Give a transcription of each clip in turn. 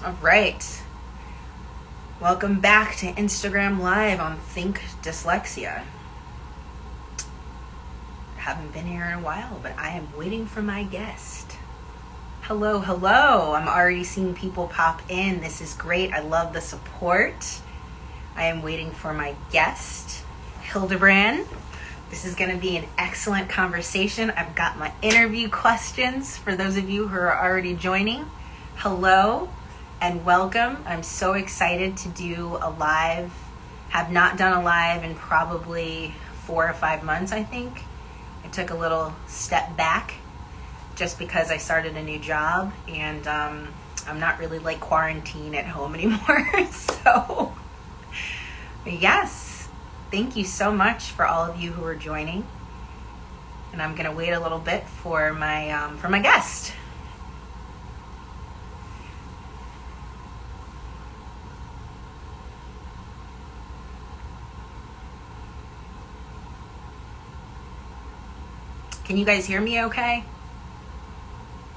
All right. Welcome back to Instagram Live on Think Dyslexia. Haven't been here in a while, but I am waiting for my guest. Hello, hello. I'm already seeing people pop in. This is great. I love the support. I am waiting for my guest, Hildebrand. This is going to be an excellent conversation. I've got my interview questions for those of you who are already joining. Hello and welcome. I'm so excited to do a live. Have not done a live in probably 4 or 5 months, I think. I took a little step back just because I started a new job and I'm not really like quarantine at home anymore. So, yes, thank you so much for all of you who are joining. And I'm going to wait a little bit for my guest. Can you guys hear me okay?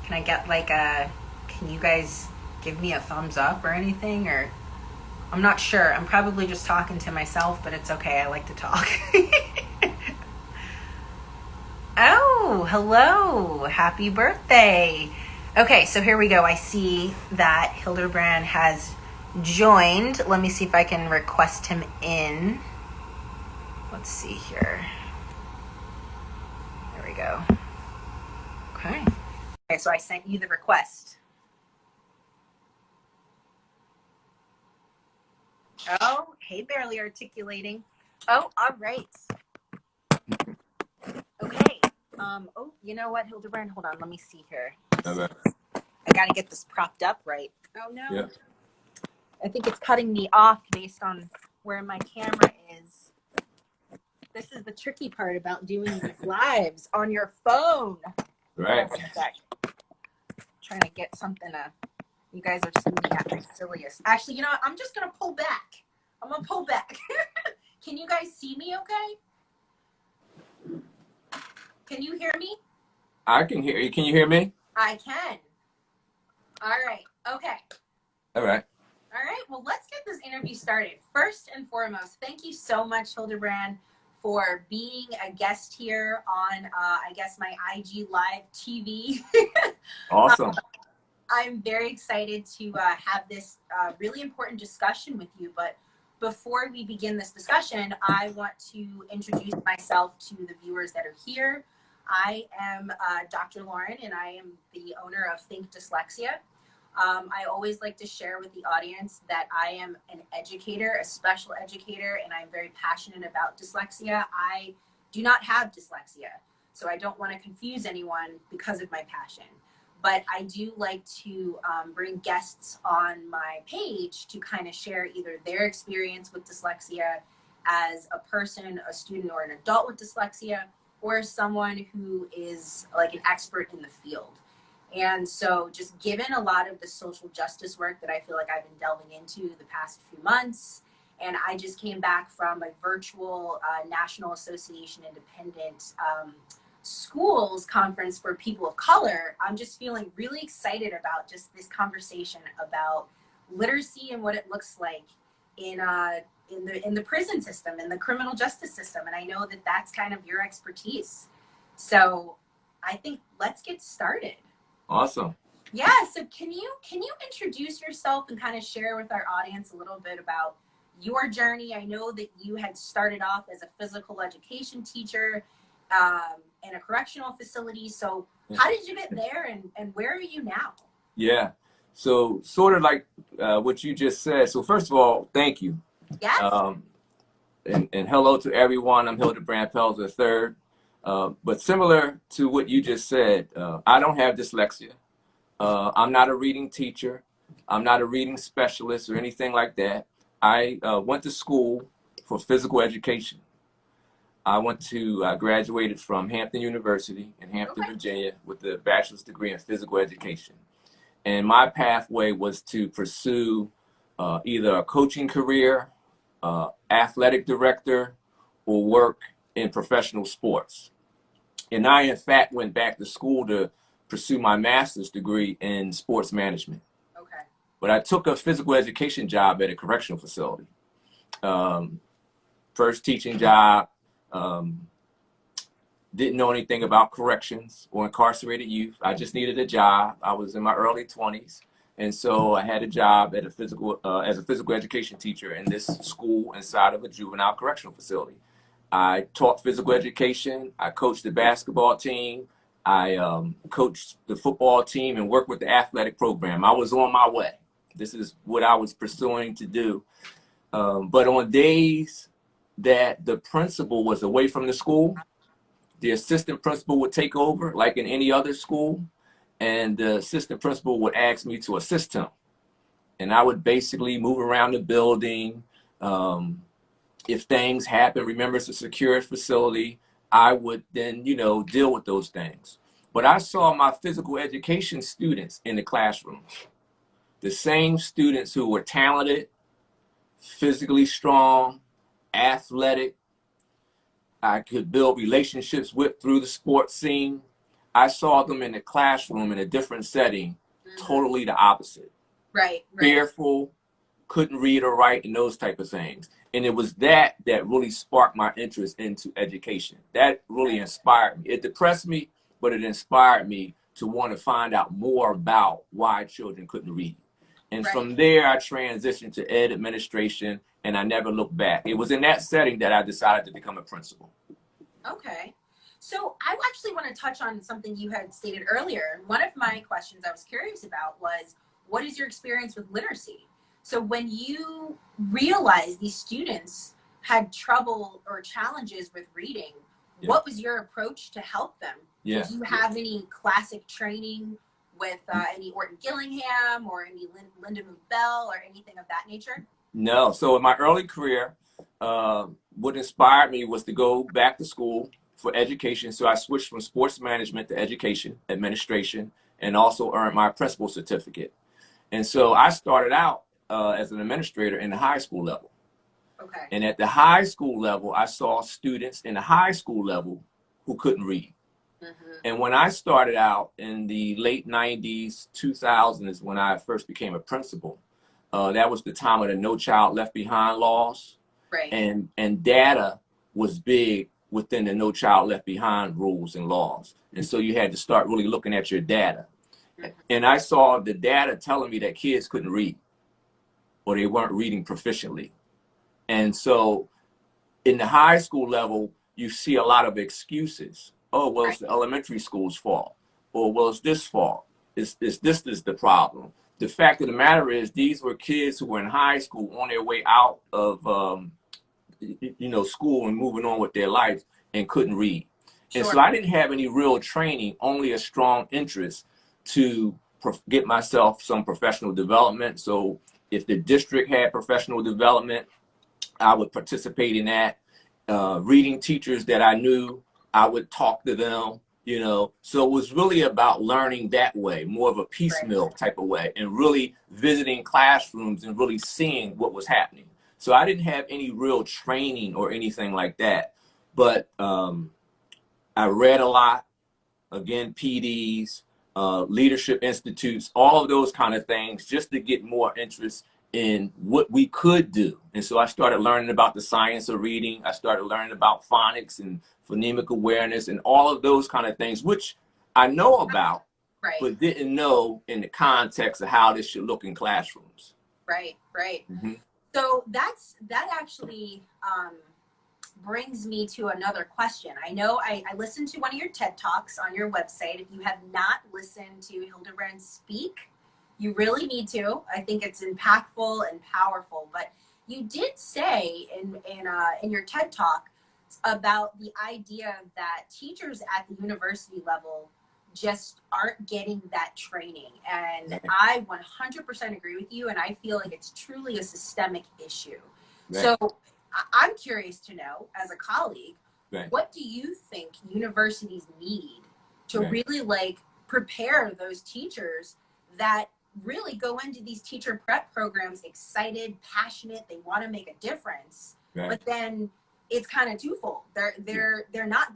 Can I get can you guys give me a thumbs up or anything? Or I'm not sure. I'm probably just talking to myself, but it's okay. I like to talk. Oh, hello. Happy birthday. Okay, so here we go. I see that Hildebrand has joined. Let me see if I can request him in. Let's see here. There we go. Okay. Okay, so I sent you the request. Oh, hey, barely articulating. Oh, all right. Okay. Oh, you know what, Hildebrand? Hold on. Let me see here. Okay. I got to get this propped up right. Oh, no. Yeah. I think it's cutting me off based on where my camera is. This is the tricky part about doing these lives on your phone. Right. Trying to get something you guys are seeing me at my silliest. Actually, you know what? I'm just going to pull back. I'm going to pull back. Can you guys see me okay? Can you hear me? I can hear you. Can you hear me? I can. All right. Okay. All right. All right. Well, let's get this interview started. First and foremost, thank you so much, Hildebrand, for being a guest here on, I guess, my IG Live TV. Awesome. I'm very excited to have this really important discussion with you. But before we begin this discussion, I want to introduce myself to the viewers that are here. I am Dr. Lauren, and I am the owner of Think Dyslexia. I always like to share with the audience that I am an educator, a special educator, and I'm very passionate about dyslexia. I do not have dyslexia, so I don't want to confuse anyone because of my passion. But I do like to bring guests on my page to kind of share either their experience with dyslexia as a person, a student, or an adult with dyslexia, or someone who is like an expert in the field. And so just given a lot of the social justice work that I feel like I've been delving into the past few months, and I just came back from a virtual National Association Independent Schools conference for people of color, I'm just feeling really excited about just this conversation about literacy and what it looks like in the prison system, in the criminal justice system. And I know that that's kind of your expertise. So I think let's get started. Awesome. Yeah, so can you introduce yourself and kind of share with our audience a little bit about your journey? I know that you had started off as a physical education teacher in a correctional facility. So how did you get there, and where are you now? Yeah. So sort of like what you just said. So first of all, thank you. Yes. And hello to everyone. I'm Hildebrand Pels III. But similar to what you just said, I don't have dyslexia. I'm not a reading teacher. I'm not a reading specialist or anything like that. I went to school for physical education. I graduated from Hampton University in Hampton, Virginia, with a bachelor's degree in physical education. And my pathway was to pursue either a coaching career, athletic director, or work in professional sports. And I, in fact, went back to school to pursue my master's degree in sports management. Okay. but I took a physical education job at a correctional facility. First teaching job. Didn't know anything about corrections or incarcerated youth. I just needed a job. I was in my early 20s. And so I had a job at as a physical education teacher in this school inside of a juvenile correctional facility. I taught physical education. I coached the basketball team. I coached the football team and worked with the athletic program. I was on my way. This is what I was pursuing to do. But on days that the principal was away from the school, the assistant principal would take over, like in any other school, and the assistant principal would ask me to assist him. And I would basically move around the building. If things happen, remember it's a secure facility, I would then, deal with those things. But I saw my physical education students in the classroom, the same students who were talented, physically strong, athletic, I could build relationships with through the sports scene. I saw them in the classroom in a different setting, totally the opposite. Right. Fearful, couldn't read or write, and those type of things. And it was that really sparked my interest into education. That really inspired me. It depressed me, but it inspired me to want to find out more about why children couldn't read. And from there, I transitioned to ed administration, and I never looked back. It was in that setting that I decided to become a principal. Okay. So I actually want to touch on something you had stated earlier. One of my questions I was curious about was, what is your experience with literacy? So when you realized these students had trouble or challenges with reading, what was your approach to help them? Did you have any classic training with any Orton Gillingham or any Linda Bell or anything of that nature? No. So in my early career, what inspired me was to go back to school for education. So I switched from sports management to education administration, and also earned my principal certificate. And so I started out as an administrator in the high school level. Okay. And at the high school level, I saw students in the high school level who couldn't read. And when I started out in the late 90s, 2000s, when I first became a principal, that was the time of the No Child Left Behind laws. Right. And data was big within the No Child Left Behind rules and laws. And so you had to start really looking at your data. And I saw the data telling me that kids couldn't read, or they weren't reading proficiently. And so in the high school level, you see a lot of excuses. Oh, well, it's the elementary school's fault. Or, well, it's this fault. This is the problem. The fact of the matter is, these were kids who were in high school on their way out of, school and moving on with their life and couldn't read. And so I didn't have any real training, only a strong interest to get myself some professional development. So if the district had professional development, I would participate in that. Reading teachers that I knew, I would talk to them, So it was really about learning that way, more of a piecemeal type of way, and really visiting classrooms and really seeing what was happening. So I didn't have any real training or anything like that. But I read a lot, again, PDs, leadership institutes, all of those kind of things, just to get more interest in what we could do. And so I started learning about the science of reading. I started learning about phonics and phonemic awareness and all of those kind of things, which I know about, but didn't know in the context of how this should look in classrooms. Right. So that actually brings me to another question. I know I listened to one of your TED Talks on your website. If you have not listened to Hildebrand speak, you really need to. I think it's impactful and powerful. But you did say in your TED Talk about the idea that teachers at the university level just aren't getting that training. And I 100% agree with you. And I feel like it's truly a systemic issue. So I'm curious to know, as a colleague, what do you think universities need to really prepare those teachers that really go into these teacher prep programs excited, passionate, they want to make a difference, but then it's kind of twofold. They're not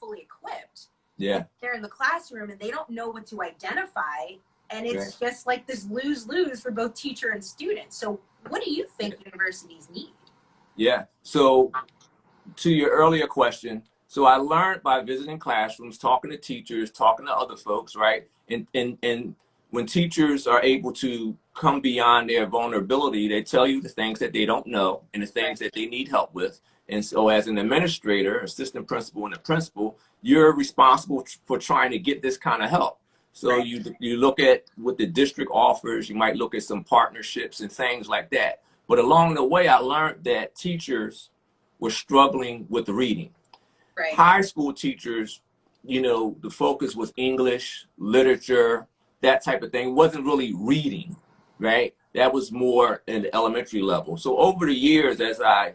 fully equipped. They're in the classroom and they don't know what to identify And it's just like this lose-lose for both teacher and student. So what do you think universities need? Yeah. So to your earlier question, so I learned by visiting classrooms, talking to teachers, talking to other folks, right? And when teachers are able to come beyond their vulnerability, they tell you the things that they don't know and the things that they need help with. And so as an administrator, assistant principal, and a principal, you're responsible for trying to get this kind of help. So you look at what the district offers, you might look at some partnerships and things like that. But along the way, I learned that teachers were struggling with reading. High school teachers, you know, the focus was English, literature, that type of thing. It wasn't really reading, right? That was more in the elementary level. So over the years, as I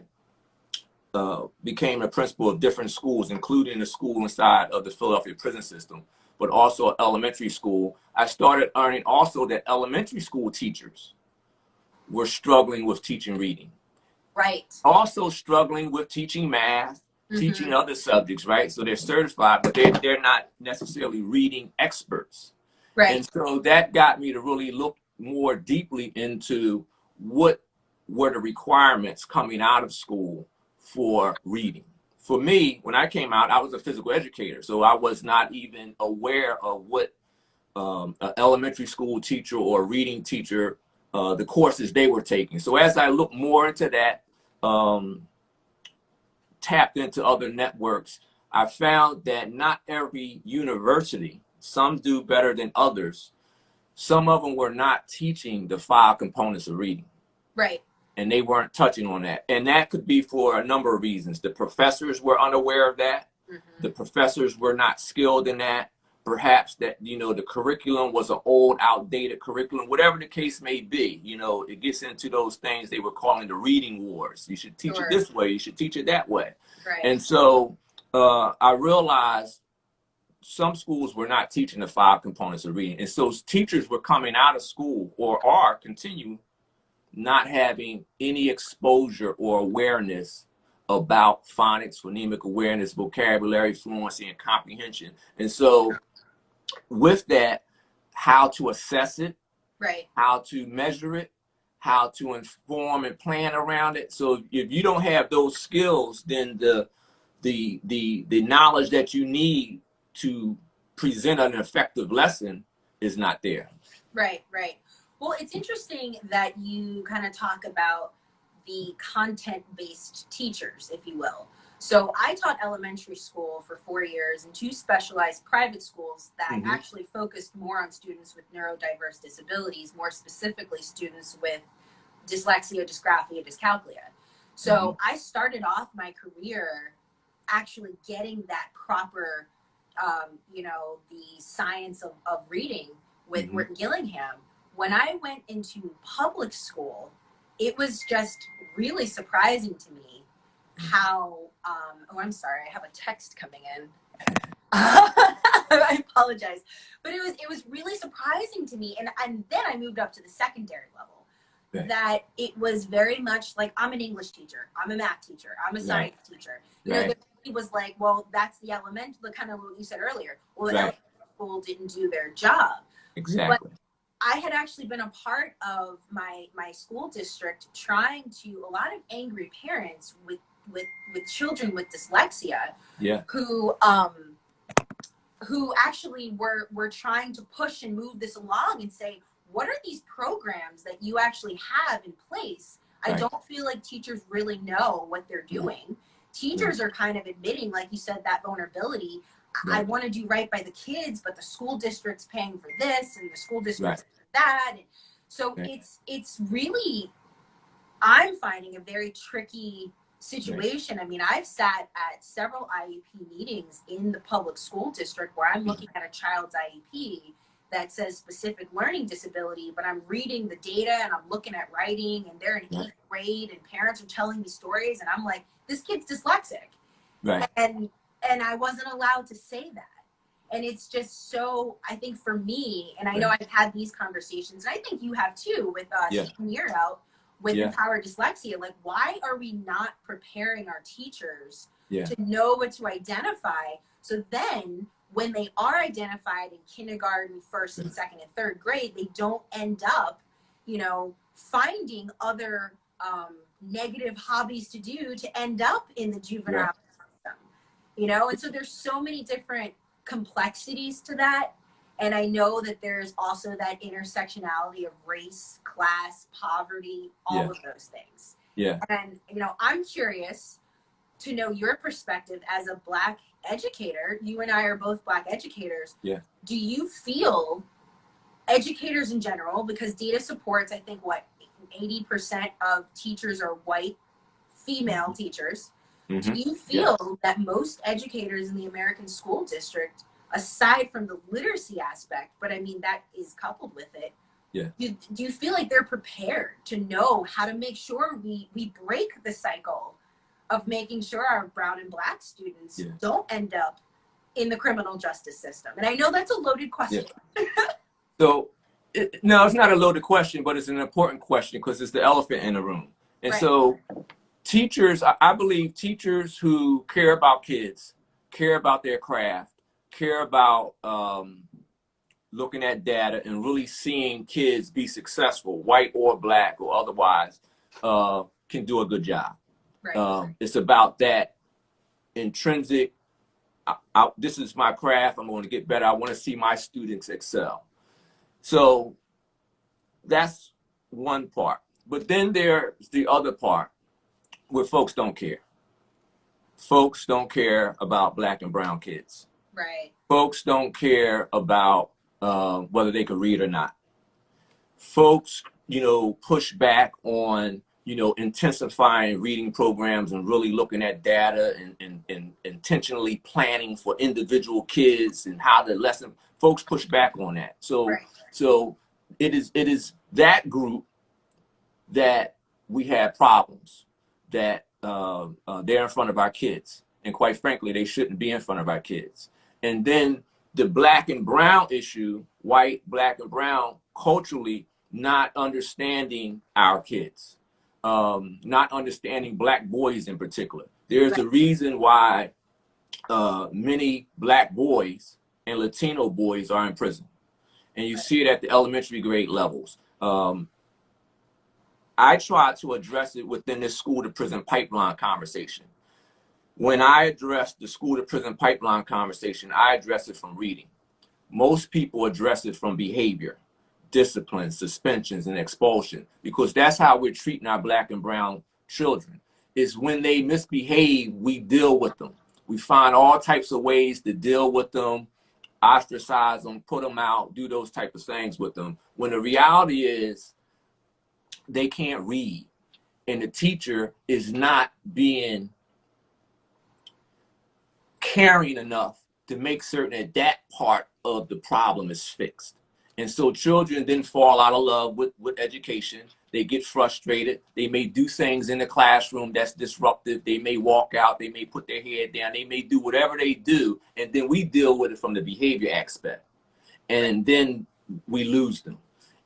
became a principal of different schools, including the school inside of the Philadelphia prison system, but also elementary school, I started learning also that elementary school teachers were struggling with teaching reading. Also struggling with teaching math, teaching other subjects, right? So they're certified, but they're not necessarily reading experts. And so that got me to really look more deeply into what were the requirements coming out of school for reading. For me, when I came out, I was a physical educator, so I was not even aware of what an elementary school teacher or a reading teacher, the courses they were taking. So as I looked more into that, tapped into other networks, I found that not every university, some do better than others, some of them were not teaching the 5 components of reading. And they weren't touching on that. And that could be for a number of reasons. The professors were unaware of that. The professors were not skilled in that. Perhaps that, you know, the curriculum was an old, outdated curriculum, whatever the case may be. You know, it gets into those things they were calling the reading wars. You should teach it this way. You should teach it that way. And so I realized some schools were not teaching the 5 components of reading. And so teachers were coming out of school or are continuing not having any exposure or awareness about phonics, phonemic awareness, vocabulary, fluency, and comprehension. And so with that, how to assess it, how to measure it, how to inform and plan around it. So if you don't have those skills, then the knowledge that you need to present an effective lesson is not there. Well, it's interesting that you kind of talk about the content-based teachers, if you will. So I taught elementary school for 4 years in 2 specialized private schools that actually focused more on students with neurodiverse disabilities, more specifically students with dyslexia, dysgraphia, dyscalculia. So I started off my career actually getting that proper, you know, the science of reading with Rick Gillingham. When I went into public school, it was just really surprising to me how, oh, I'm sorry, I have a text coming in. I apologize. But it was really surprising to me. And then I moved up to the secondary level, that it was very much like, I'm an English teacher, I'm a math teacher, I'm a science teacher. You know, it was like, well, that's the kind of what you said earlier. Well, the elementary school didn't do their job. Exactly. But I had actually been a part of my school district trying to, a lot of angry parents with children with dyslexia, who actually were trying to push and move this along and say, what are these programs that you actually have in place? I don't feel like teachers really know what they're doing. Teachers are kind of admitting, like you said, that vulnerability. I want to do right by the kids, but the school district's paying for this and the school district's for that. And so it's really, I'm finding a very tricky situation. I mean, I've sat at several IEP meetings in the public school district where I'm looking at a child's IEP that says specific learning disability, but I'm reading the data and I'm looking at writing and they're in 8th grade and parents are telling me stories and I'm like, this kid's dyslexic. And I wasn't allowed to say that. And it's just so, I think for me, and I know I've had these conversations, and I think you have too, with Stephen Year out with Empower Dyslexia. Like, why are we not preparing our teachers to know what to identify? So then when they are identified in kindergarten, first and second and third grade, they don't end up, you know, finding other negative hobbies to do to end up in the juvenile system, you know? And so there's so many different complexities to that. And I know that there's also that intersectionality of race, class, poverty, all of those things. Yeah. And, you know, I'm curious to know your perspective as a Black educator. You and I are both Black educators. Yeah. Do you feel educators in general, because data supports, I think, what, 80% of teachers are white female teachers. Do you feel that most educators in the American school district, aside from the literacy aspect, but I mean, that is coupled with it, do you feel like they're prepared to know how to make sure we break the cycle of making sure our brown and Black students don't end up in the criminal justice system? And I know that's a loaded question. So, no, it's not a loaded question, but it's an important question because it's the elephant in the room. And so teachers, I believe teachers who care about kids, care about their craft, care about looking at data and really seeing kids be successful, white or Black or otherwise, can do a good job. It's about that intrinsic, this is my craft, I'm going to get better, I want to see my students excel. So that's one part. But then there's the other part where folks don't care. Folks don't care about Black and brown kids. Folks don't care about whether they can read or not. Folks, you know, push back on, you know, intensifying reading programs and really looking at data and intentionally planning for individual kids and how the lesson. Folks push back on that. So it is that group that we have problems, that they're in front of our kids. And quite frankly, they shouldn't be in front of our kids. And then the Black and brown issue, white, Black and brown, culturally not understanding our kids, not understanding Black boys in particular. There's a reason why many Black boys and Latino boys are in prison. And you see it at the elementary grade levels. I try to address it within this school to prison pipeline conversation. When I address the school to prison pipeline conversation, I address it from reading. Most people address it from behavior, discipline, suspensions, and expulsion, because that's how we're treating our Black and brown children. Is when they misbehave, we deal with them. We find all types of ways to deal with them, ostracize them, put them out, do those type of things with them. When the reality is they can't read and the teacher is not being caring enough to make certain that that part of the problem is fixed. And so children then fall out of love with education. They get frustrated. They may do things in the classroom that's disruptive. They may walk out. They may put their head down. They may do whatever they do. And then we deal with it from the behavior aspect. And then we lose them.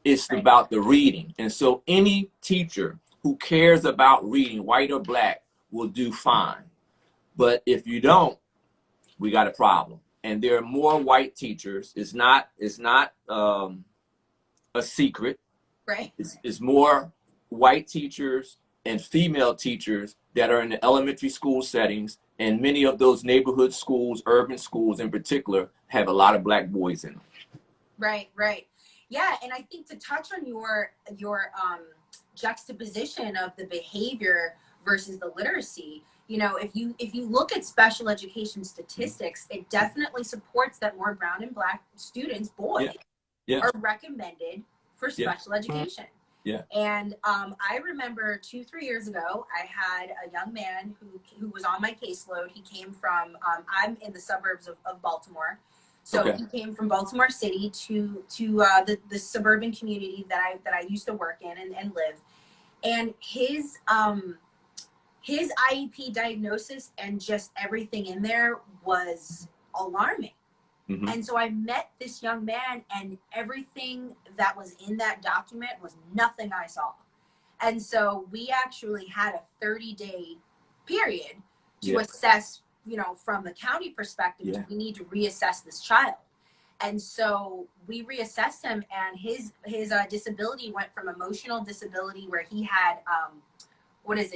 It's about the reading. And so any teacher who cares about reading, white or Black, will do fine. But if you don't, we got a problem. And there are more white teachers. It's not a secret. It's more white teachers and female teachers that are in the elementary school settings, and many of those neighborhood schools, urban schools in particular, have a lot of Black boys in them. Right. Yeah, and I think to touch on your juxtaposition of the behavior versus the literacy, you know, if you look at special education statistics, it definitely supports that more brown and Black students, boys, are recommended for special education. And I remember 2-3 years ago, I had a young man who was on my caseload. He came from, I'm in the suburbs of Baltimore. So he came from Baltimore City to the suburban community that I used to work in and live. And his IEP diagnosis and just everything in there was alarming. And so I met this young man, and everything that was in that document was nothing I saw. And so we actually had a 30-day period to assess you know, from the county perspective, Yeah. we need to reassess this child. And so we reassessed him, and his disability went from emotional disability, where he had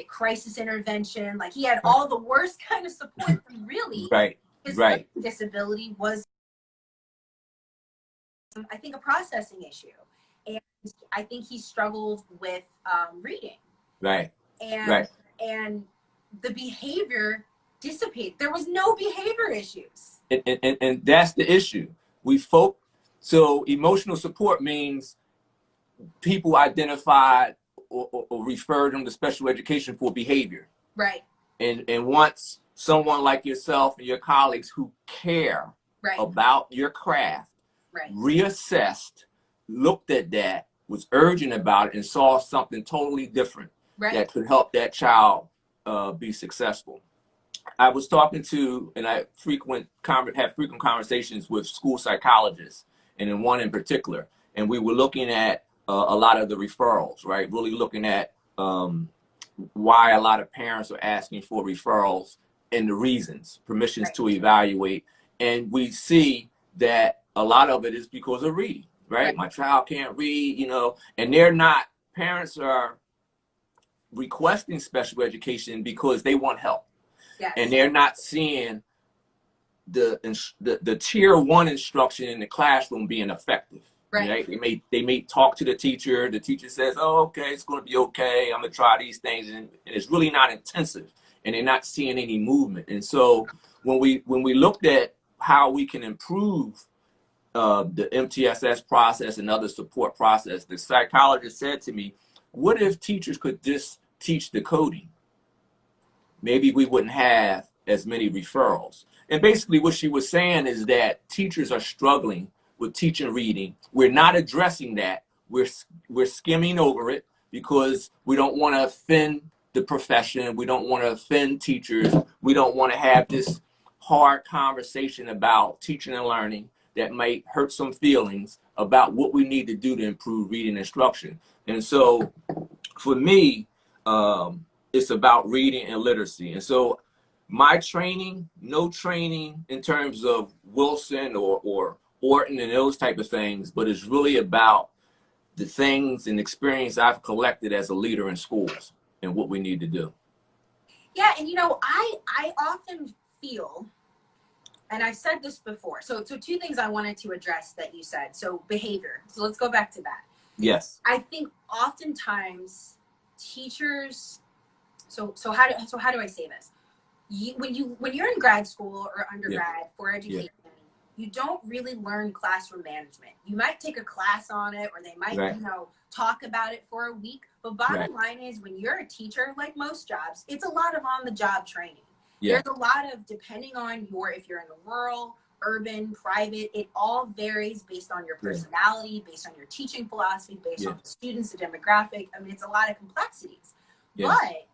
crisis intervention, like he had all the worst kind of support. And really, Right. his Right. disability was, I think, a processing issue, and I think he struggled with reading. Right. And Right. and the behavior dissipated. There was no behavior issues. And that's the issue. So emotional support means people identified or referred them to special education for behavior. Right. And once someone like yourself and your colleagues who care about your craft reassessed, looked at that, was urgent about it, and saw something totally different that could help that child be successful. I was talking to, and I have frequent conversations with school psychologists, and in one in particular, and we were looking at a lot of the referrals, right? Really looking at why a lot of parents are asking for referrals and the reasons, permissions to evaluate. And we see that a lot of it is because of reading, right? My child can't read, you know, and parents are requesting special education because they want help. Yes. And they're not seeing the tier 1 instruction in the classroom being effective. Right? They may talk to the teacher. The teacher says, "Oh, okay, it's going to be okay. I'm going to try these things," and it's really not intensive, and they're not seeing any movement. And so when we looked at how we can improve the MTSS process and other support process, the psychologist said to me, "What if teachers could just teach the coding? Maybe we wouldn't have as many referrals." And basically what she was saying is that teachers are struggling with teaching reading. We're not addressing that. We're skimming over it because we don't want to offend the profession. We don't want to offend teachers. We don't want to have this hard conversation about teaching and learning that might hurt some feelings about what we need to do to improve reading instruction. And so for me, it's about reading and literacy. And so my training, no training in terms of Wilson or Orton and those type of things, but it's really about the things and experience I've collected as a leader in schools and what we need to do. Yeah, and you know, I often feel, and I've said this before, so two things I wanted to address that you said. So behavior. So let's go back to that. Yes. I think oftentimes teachers, so how do I say this? When you're in grad school or undergrad for education, you don't really learn classroom management. You might take a class on it, or they might, you know, talk about it for a week. But bottom line is, when you're a teacher, like most jobs, it's a lot of on-the-job training. There's a lot of, depending on if you're in the rural, urban, private, it all varies based on your personality, based on your teaching philosophy, based on the students, the demographic. I mean, it's a lot of complexities. But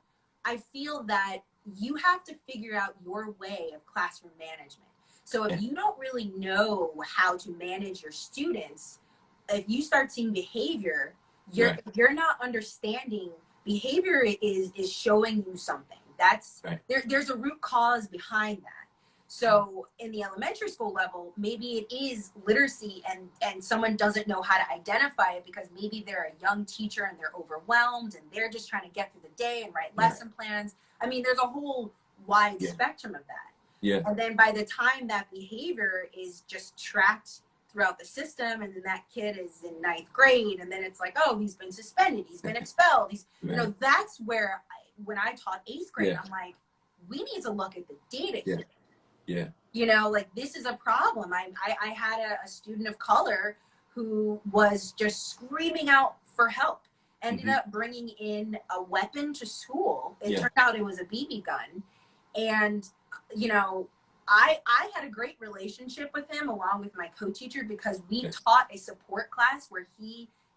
I feel that you have to figure out your way of classroom management. So if you don't really know how to manage your students, if you start seeing behavior, you're not understanding behavior is showing you something. That's there's a root cause behind that. So in the elementary school level, maybe it is literacy and someone doesn't know how to identify it because maybe they're a young teacher and they're overwhelmed and they're just trying to get through the day and write lesson plans. I mean, there's a whole wide spectrum of that. Yeah. And then by the time that behavior is just tracked throughout the system, and then that kid is in 9th grade, and then it's like, oh, he's been suspended, he's been expelled. You know, that's where when I taught 8th grade, I'm like, we need to look at the data here. Yeah. You know, like, this is a problem. I had a student of color who was just screaming out for help. Ended up bringing in a weapon to school. It turned out it was a BB gun. And, you know, I had a great relationship with him along with my co-teacher because we taught a support class where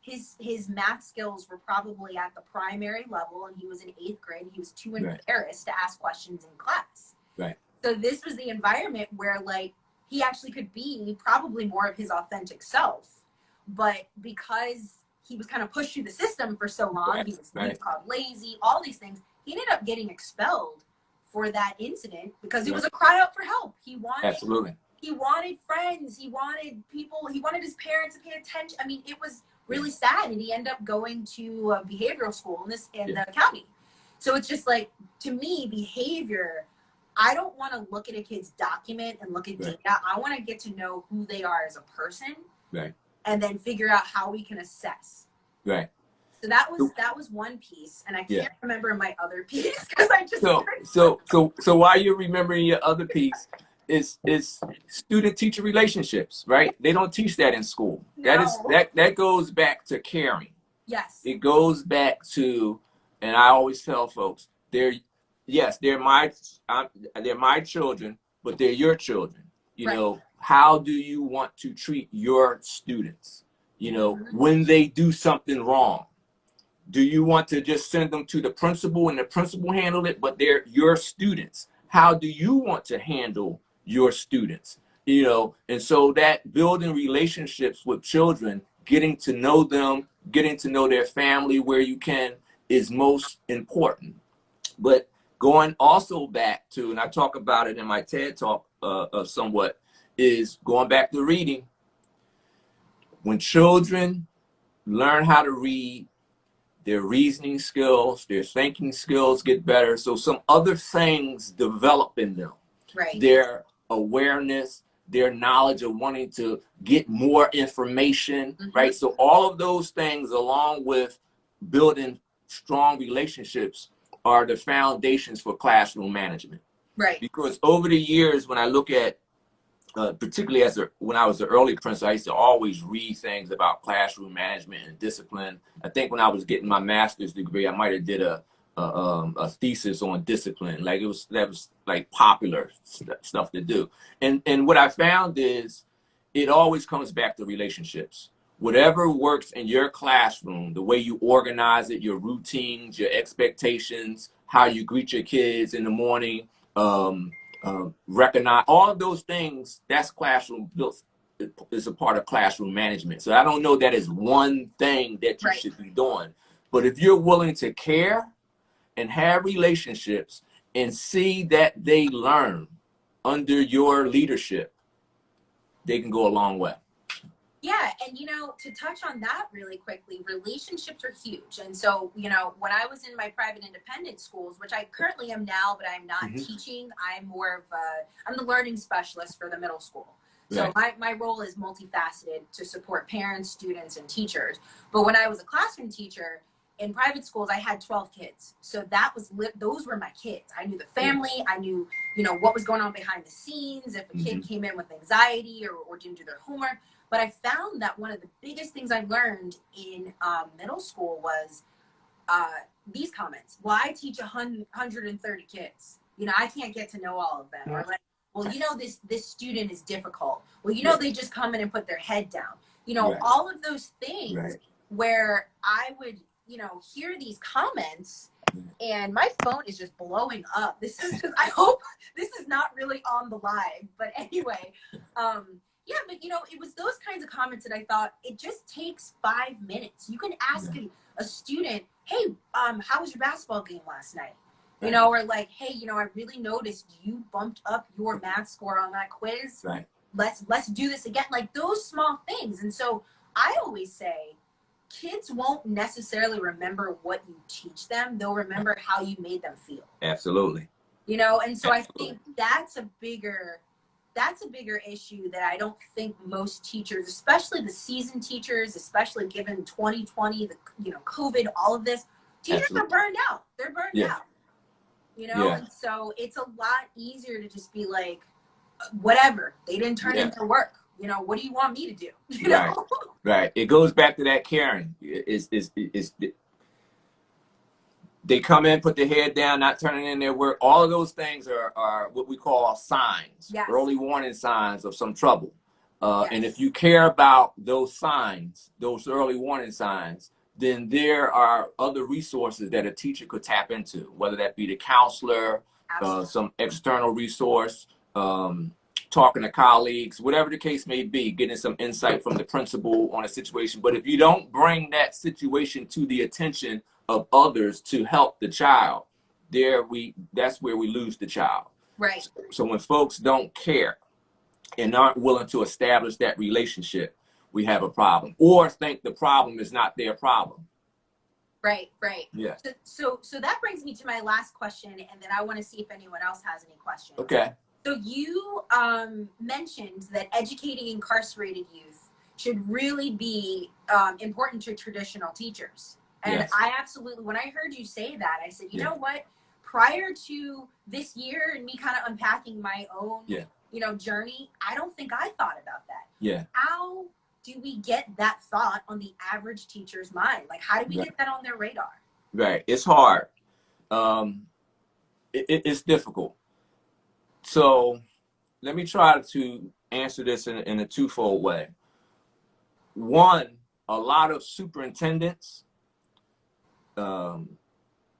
his math skills were probably at the primary level, and he was in 8th grade. He was too embarrassed to ask questions in class. Right. So this was the environment where, like, he actually could be probably more of his authentic self. But because he was kind of pushed through the system for so long, he was called lazy, all these things, he ended up getting expelled for that incident because it Right. was a cry out for help. He wanted Absolutely. he wanted friends, he wanted people, he wanted his parents to pay attention. I mean, it was really sad, and he ended up going to a behavioral school in the county. So it's just like, to me, behavior, I don't want to look at a kid's document and look at Right. data. I want to get to know who they are as a person, Right. and then figure out how we can assess. Right. So that was one piece, and I can't Yeah. remember my other piece because I just So while you're remembering your other piece, is student-teacher relationships, right? They don't teach that in school. No. That goes back to caring. Yes. It goes back to, and I always tell folks, they're my children, but they're your children. You Right. know, how do you want to treat your students? You know, when they do something wrong, do you want to just send them to the principal and the principal handle it, but they're your students? How do you want to handle your students? You know, and so that building relationships with children, getting to know them, getting to know their family where you can, is most important. But going also back to, and I talk about it in my TED Talk somewhat, is going back to reading. When children learn how to read, their reasoning skills, their thinking skills get better. So some other things develop in them. Right. Their awareness, their knowledge of wanting to get more information, right? So all of those things, along with building strong relationships, are the foundations for classroom management. Right. Because over the years, when I look at, particularly when I was an early principal, I used to always read things about classroom management and discipline. I think when I was getting my master's degree, I might have did a thesis on discipline. Like that was like popular stuff to do. And what I found is it always comes back to relationships. Whatever works in your classroom, the way you organize it, your routines, your expectations, how you greet your kids in the morning, recognize all of those things. That's classroom built, is a part of classroom management. So I don't know that is one thing that you should be doing, but if you're willing to care and have relationships and see that they learn under your leadership, they can go a long way. Yeah, and you know, to touch on that really quickly, relationships are huge. And so, you know, when I was in my private independent schools, which I currently am now, but I'm not teaching, I'm more of I'm the learning specialist for the middle school. So my role is multifaceted to support parents, students, and teachers. But when I was a classroom teacher in private schools, I had 12 kids. So that was those were my kids. I knew the family. I knew, you know, what was going on behind the scenes, if a kid came in with anxiety or didn't do their homework. But I found that one of the biggest things I learned in middle school was these comments. Well, I teach 130 kids. You know, I can't get to know all of them. Or like, well, you know, this student is difficult. Well, you know, they just come in and put their head down. You know, all of those things where I would, you know, hear these comments and my phone is just blowing up. This is just, I hope this is not really on the live. But anyway, yeah, but you know, it was those kinds of comments that I thought it just takes 5 minutes. You can ask a student, hey, how was your basketball game last night? You know, or like, hey, you know, I really noticed you bumped up your math score on that quiz. Let's do this again. Like those small things. And so I always say, kids won't necessarily remember what you teach them. They'll remember how you made them feel. Absolutely. You know, and so I think that's a bigger issue that I don't think most teachers, especially the seasoned teachers, especially given 2020, the, you know, COVID, all of this, teachers are burned out. They're burned out. You know, and so it's a lot easier to just be like, whatever, they didn't turn into work. You know, what do you want me to do? You know? Right. It goes back to that caring. They come in, put their head down, not turning in their work. All of those things are what we call signs, early warning signs of some trouble. And if you care about those signs, those early warning signs, then there are other resources that a teacher could tap into, whether that be the counselor, some external resource, talking to colleagues, whatever the case may be, getting some insight from the principal on a situation. But if you don't bring that situation to the attention of others to help the child, that's where we lose the child. Right. So when folks don't care and aren't willing to establish that relationship, we have a problem, or think the problem is not their problem. Right, right. Yeah. So that brings me to my last question, and then I want to see if anyone else has any questions. Okay. So you mentioned that educating incarcerated youth should really be important to traditional teachers. And yes. I absolutely, when I heard you say that, I said, you know what? Prior to this year and me kind of unpacking my own, journey, I don't think I thought about that. Yeah. How do we get that thought on the average teacher's mind? Like, how do we get that on their radar? Right. It's hard. It's difficult. So let me try to answer this in a twofold way. One, a lot of superintendents,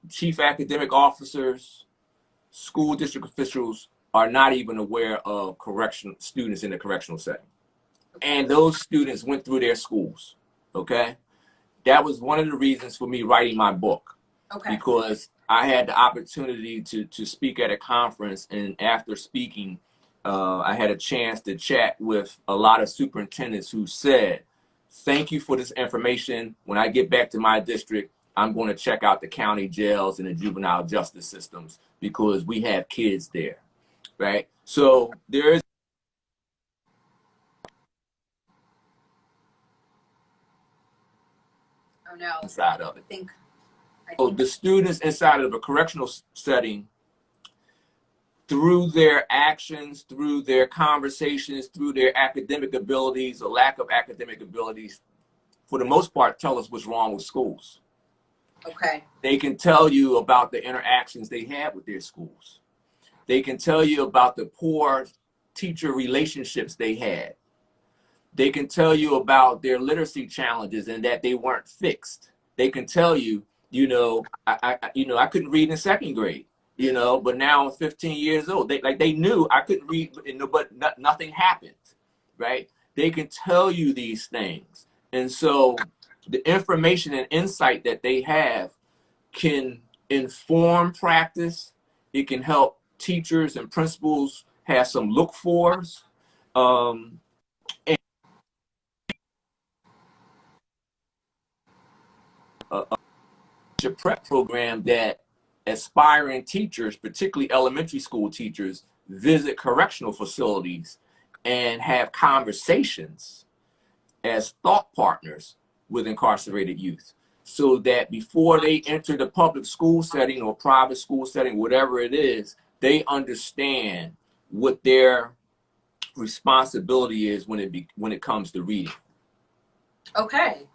chief academic officers, school district officials are not even aware of students in the correctional setting. And those students went through their schools, okay? That was one of the reasons for me writing my book. Okay. Because I had the opportunity to speak at a conference, and after speaking, I had a chance to chat with a lot of superintendents who said, thank you for this information. When I get back to my district, I'm going to check out the county jails and the juvenile justice systems because we have kids there, right? So there is inside of it. I think so the students inside of a correctional setting, through their actions, through their conversations, through their academic abilities or lack of academic abilities, for the most part, tell us what's wrong with schools. Okay. They can tell you about the interactions they had with their schools. They can tell you about the poor teacher relationships they had. They can tell you about their literacy challenges and that they weren't fixed. They can tell you, I couldn't read in second grade, but now I'm 15 years old. They knew I couldn't read, but nothing happened, right? They can tell you these things. And so the information and insight that they have can inform practice. It can help teachers and principals have some look-fors. A prep program that aspiring teachers, particularly elementary school teachers, visit correctional facilities and have conversations as thought partners with incarcerated youth, so that before they enter the public school setting or private school setting, whatever it is, they understand what their responsibility is when it comes to reading. Okay.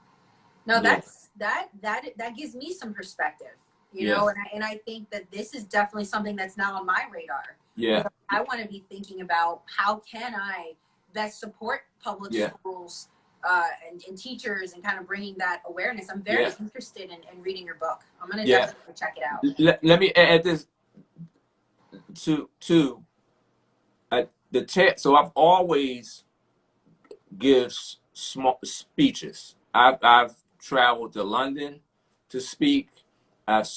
No, that gives me some perspective, you know, and I think that this is definitely something that's now on my radar. Yeah. Because I want to be thinking about how can I best support public schools and teachers and kind of bringing that awareness. I'm very interested in reading your book. I'm going to definitely check it out. Let me add this to so I've always give small speeches. I've traveled to London to speak. I've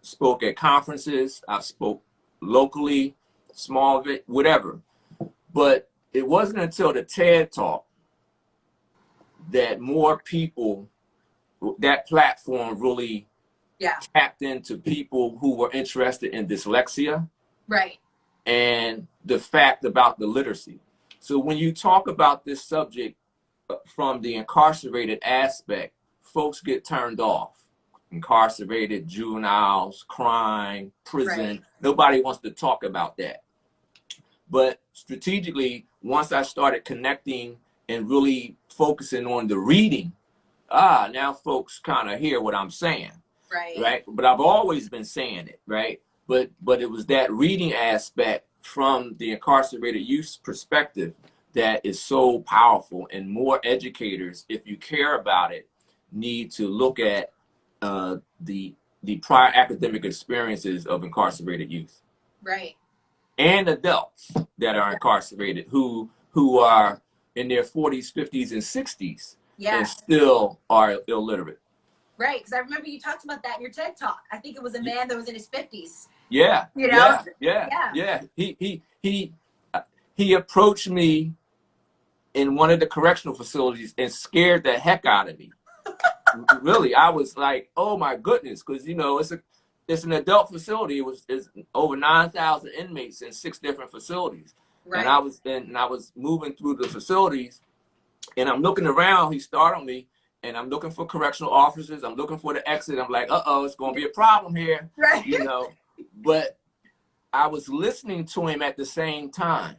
spoke at conferences. I've spoke locally, small, whatever. But it wasn't until the TED Talk that more people, that platform really tapped into people who were interested in dyslexia. Right. And the fact about the literacy. So when you talk about this subject from the incarcerated aspect, folks get turned off. Incarcerated, juveniles, crime, prison. Right. Nobody wants to talk about that. But strategically, once I started connecting and really focusing on the reading, now folks kind of hear what I'm saying. Right. Right. But I've always been saying it, right? But it was that reading aspect from the incarcerated youth perspective that is so powerful, and more educators, if you care about it, need to look at the prior academic experiences of incarcerated youth. Right. And adults that are incarcerated who are in their 40s, 50s, and 60s and still are illiterate. Right, because I remember you talked about that in your TED Talk. I think it was a man that was in his 50s. Yeah, You know? yeah. He approached me in one of the correctional facilities and scared the heck out of me. Really, I was like, oh my goodness, because it's an adult facility. It's over 9,000 inmates in 6 different facilities. Right. And I was moving through the facilities, and I'm looking around. He startled me, and I'm looking for correctional officers. I'm looking for the exit. I'm like, it's going to be a problem here. Right. But I was listening to him at the same time,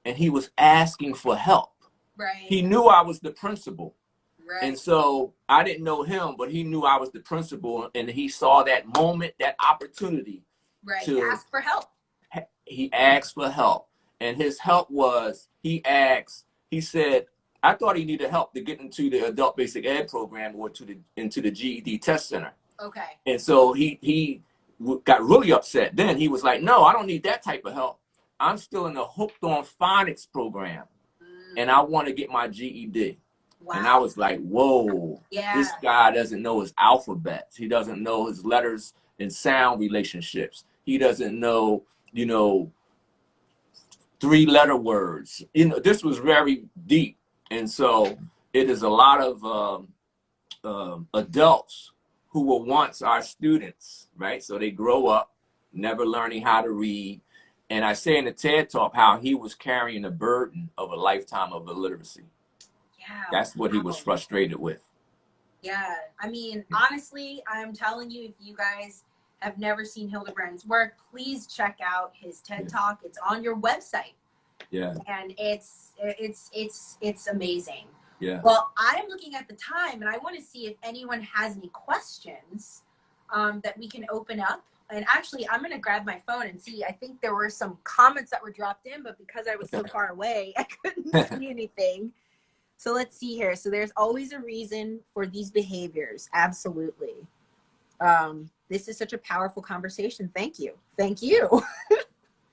and he was asking for help. Right. He knew I was the principal. Right. And so I didn't know him, but he knew I was the principal, and he saw that moment, that opportunity. Right. To ask for help. He asked for help. And his help was, he said, I thought he needed help to get into the adult basic ed program or into the GED test center. Okay. And so he got really upset. Then he was like, no, I don't need that type of help. I'm still in the Hooked on Phonics program, and I want to get my GED. Wow. And I was like, whoa, this guy doesn't know his alphabet. He doesn't know his letters and sound relationships. He doesn't know, 3-letter words. This was very deep. And so it is a lot of adults who were once our students, right? So they grow up never learning how to read. And I say in the TED Talk how he was carrying the burden of a lifetime of illiteracy. Yeah, that's what he was frustrated with. Yeah, I mean, honestly, I'm telling you, if you guys have never seen Hildebrand's work, please check out his TED Talk. It's on your website. Yeah. And it's amazing. Yeah. Well, I'm looking at the time, and I want to see if anyone has any questions that we can open up. And actually, I'm going to grab my phone and see. I think there were some comments that were dropped in, but because I was so far away, I couldn't see anything. So let's see here. So there's always a reason for these behaviors. Absolutely. This is such a powerful conversation. Thank you. Thank you.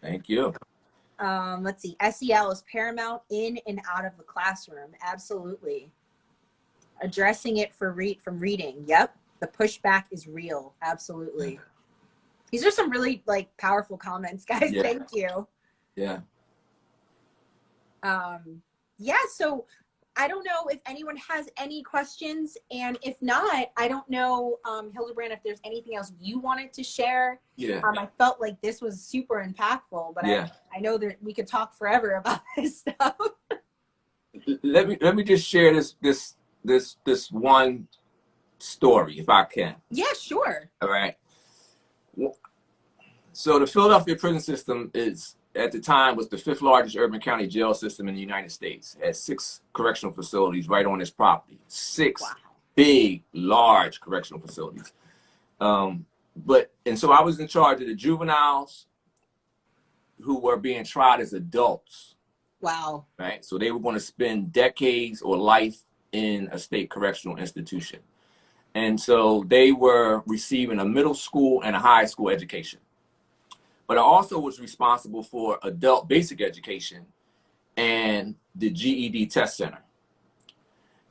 Thank you. Let's see. SEL is paramount in and out of the classroom. Absolutely. Addressing it from reading. Yep. The pushback is real. Absolutely. These are some really powerful comments, guys. Yeah. Thank you. Yeah. Yeah. So I don't know if anyone has any questions, and if not, I don't know, Hildebrand, if there's anything else you wanted to share. Yeah. I felt like this was super impactful, but I know that we could talk forever about this stuff. Let me just share this one story, if I can. Yeah, sure. All right. So the Philadelphia prison system at the time was the 5th largest urban county jail system in the United States. It had 6 correctional facilities right on its property. 6 big, large correctional facilities. And so I was in charge of the juveniles who were being tried as adults. Wow. Right. So they were going to spend decades or life in a state correctional institution. And so they were receiving a middle school and a high school education. But I also was responsible for adult basic education and the GED test center.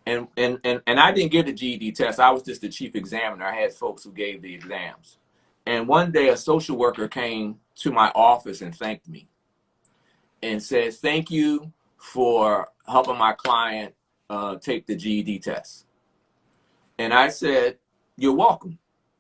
And I didn't give the GED test. I was just the chief examiner. I had folks who gave the exams. And one day a social worker came to my office and thanked me and said, thank you for helping my client take the GED test. And I said, you're welcome,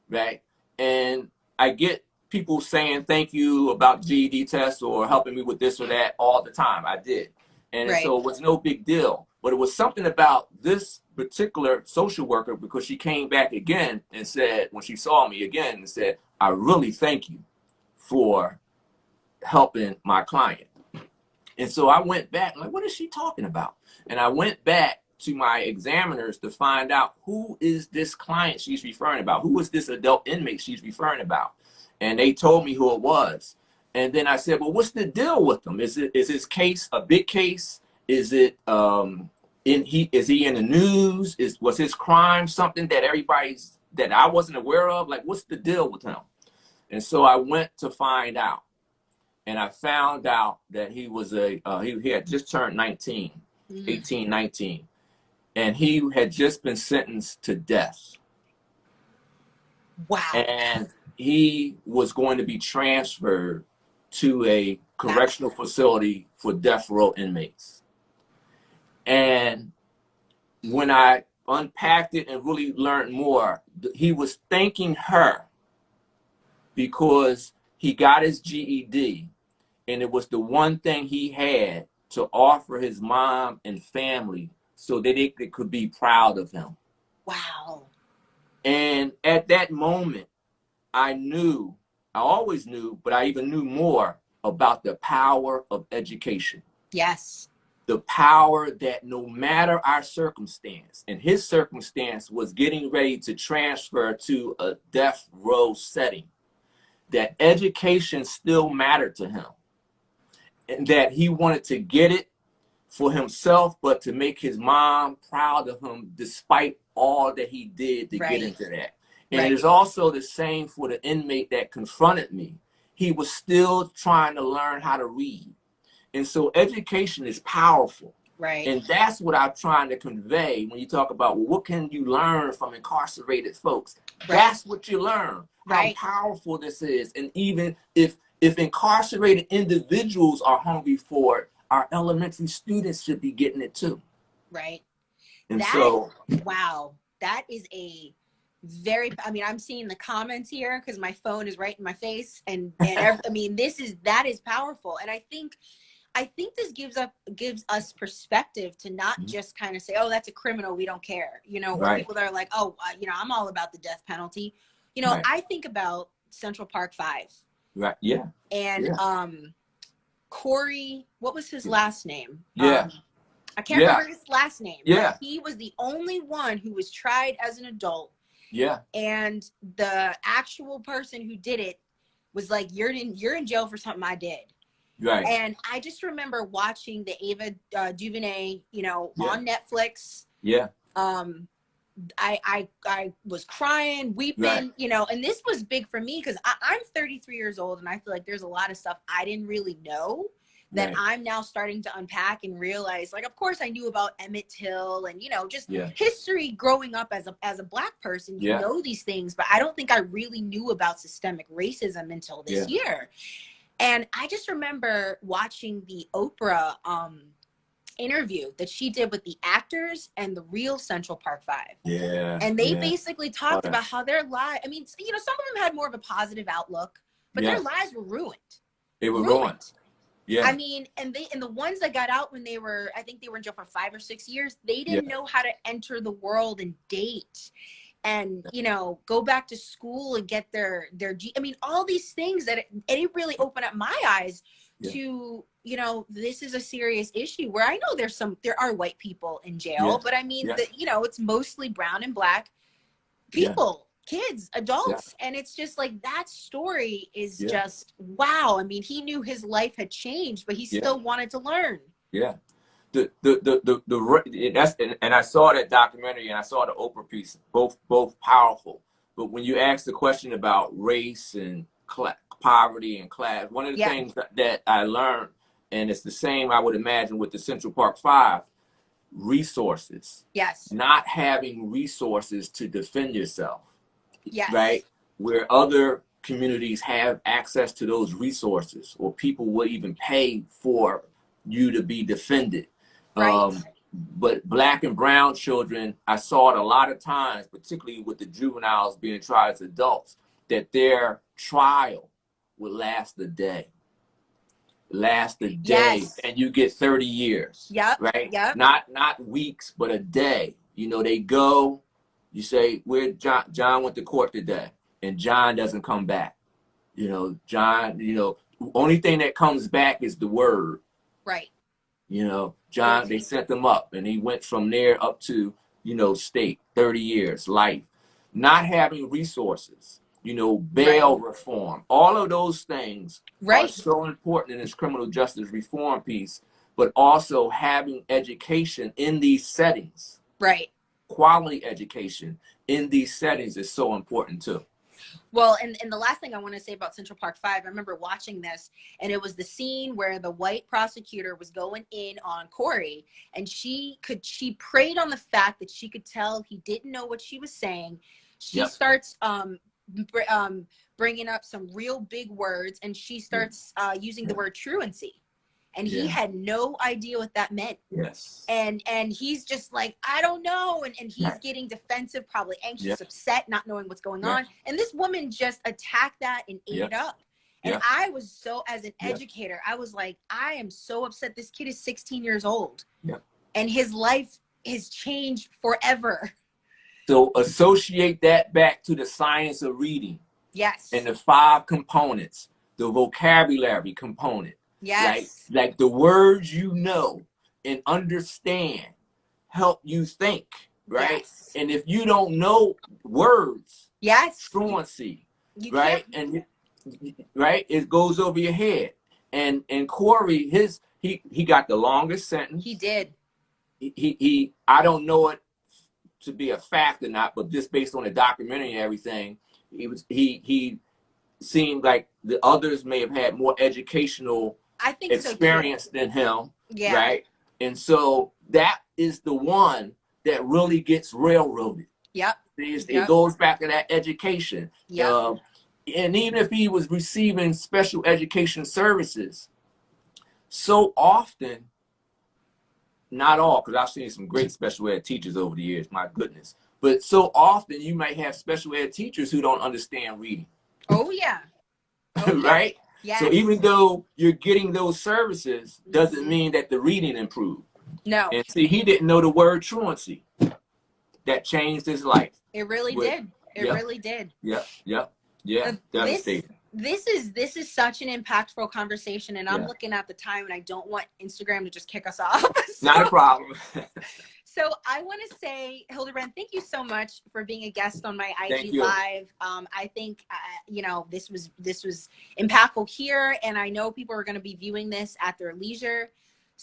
right? And I get people saying thank you about GED tests or helping me with this or that all the time. I did. And so it was no big deal. But it was something about this particular social worker, because she came back again and said, when she saw me again, and said, I really thank you for helping my client. And so I went back, like, what is she talking about? And I went back to my examiners to find out, who is this client she's referring about? Who is this adult inmate she's referring about? And they told me who it was. And then I said, well, what's the deal with them? Is his case a big case? Is it is he in the news? Was his crime something that that I wasn't aware of? Like, what's the deal with him? And so I went to find out. And I found out that he was he had just turned 19, 18, 19. And he had just been sentenced to death. Wow. And he was going to be transferred to a correctional facility for death row inmates. And when I unpacked it and really learned more, he was thanking her because he got his GED, and it was the one thing he had to offer his mom and family so that they could be proud of him. Wow. And at that moment, I always knew, but I even knew more about the power of education. Yes. The power that no matter our circumstance, and his circumstance was getting ready to transfer to a death row setting, that education still mattered to him, and that he wanted to get it for himself, but to make his mom proud of him despite all that he did to get into that. And it is also the same for the inmate that confronted me. He was still trying to learn how to read. And so education is powerful. Right. And that's what I'm trying to convey when you talk about, well, what can you learn from incarcerated folks? That's what you learn, how powerful this is. And even if incarcerated individuals are hungry for it, our elementary students should be getting it too. Right. And so, wow, that is a very, I mean, I'm seeing the comments here because my phone is right in my face, and I mean, that is powerful. And I think this gives us perspective to not just kind of say, oh, that's a criminal, we don't care, you know, or people that are like, oh, you know, I'm all about the death penalty. You know, I think about Central Park 5. Right. Yeah. And Corey, what was his last name? I can't remember his last name. Yeah. He was the only one who was tried as an adult. Yeah. And the actual person who did it was like, you're in jail for something I did. Right. And I just remember watching the Ava DuVernay, you know, on Netflix. Yeah. I was crying, weeping, you know, and this was big for me because I'm 33 years old, and I feel like there's a lot of stuff I didn't really know that I'm now starting to unpack and realize. Like, of course, I knew about Emmett Till and, you know, just history growing up as a Black person. You know these things, but I don't think I really knew about systemic racism until this year. And I just remember watching the Oprah interview that she did with the actors and the real Central Park 5. Yeah. And they basically talked about how their lives, I mean, you know, some of them had more of a positive outlook, but their lives were ruined. They were ruined. Yeah. I mean, and the ones that got out when I think they were in jail for 5 or 6 years, they didn't know how to enter the world and date and, you know, go back to school and get their I mean, all these things that it really opened up my eyes to, you know, this is a serious issue where I know there are white people in jail, but I mean, you know, it's mostly brown and Black people. Kids, adults, and it's just like that story is just wow. I mean, he knew his life had changed, but he still wanted to learn. Yeah, and I saw that documentary and I saw the Oprah piece, both powerful. But when you ask the question about race and poverty and class, one of the things that I learned, and it's the same I would imagine with the Central Park 5, resources. Yes. Not having resources to defend yourself. Yes. Right? Where other communities have access to those resources, or people will even pay for you to be defended. Right. But Black and brown children, I saw it a lot of times, particularly with the juveniles being tried as adults, that their trial would last a day. And you get 30 years. Right? Not weeks, but a day. You know, they go. You say, where John went to court today, and John doesn't come back. You know, John, you know, only thing that comes back is the word. Right. You know, John, they sent him up, and he went from there up to, you know, state, 30 years, life. Not having resources, you know, bail reform, all of those things are so important in this criminal justice reform piece, but also having education in these settings. Right. Quality education in these settings is so important too. Well, and the last thing I want to say about Central Park 5, I remember watching this, and it was the scene where the white prosecutor was going in on Corey, and she preyed on the fact that she could tell he didn't know what she was saying. She starts bringing up some real big words, and she starts using the word truancy, and he had no idea what that meant. Yes. And he's just like, I don't know, and he's getting defensive, probably anxious, upset, not knowing what's going on. And this woman just attacked that and ate it up. And I was so, as an educator, I was like, I am so upset. This kid is 16 years old, and his life has changed forever. So associate that back to the science of reading. Yes. And the 5 components, the vocabulary component. Yes. Like the words you know and understand help you think, right? Yes. And if you don't know words, fluency, you right? can't. And right, it goes over your head. And Corey, he got the longest sentence. He did. He I don't know it to be a fact or not, but just based on the documentary and everything, he seemed like the others may have had more educational experience than him, right? And so that is the one that really gets railroaded. It goes back to that education. And even if he was receiving special education services, so often, not all, because I've seen some great special ed teachers over the years, my goodness. But so often you might have special ed teachers who don't understand reading. Oh, yeah. Right? Yes. So even though you're getting those services, doesn't mean that the reading improved. No. And see, he didn't know the word truancy. That changed his life. It really did. It really did. Yeah. Devastating. This is such an impactful conversation, and I'm looking at the time, and I don't want Instagram to just kick us off. Not a problem. So I want to say, Hildebrand, thank you so much for being a guest on my IG Live. I think you know, this was impactful here, and I know people are going to be viewing this at their leisure.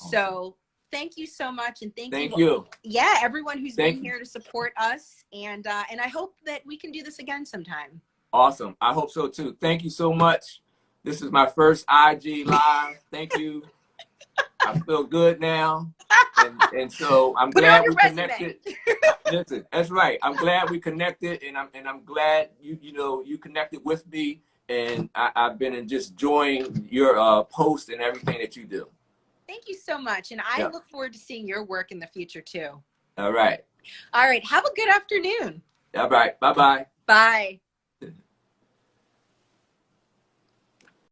Awesome. So thank you so much, and thank you. Yeah, everyone who's been here to support us, and I hope that we can do this again sometime. Awesome. I hope so too. Thank you so much. This is my first IG Live. Thank you. I feel good now. And so I'm glad we connected. Listen, that's right. I'm glad we connected, and I'm glad you connected with me, and I've been just enjoying your post and everything that you do. Thank you so much. And I look forward to seeing your work in the future too. All right. All right. Have a good afternoon. All right. Bye-bye. Bye.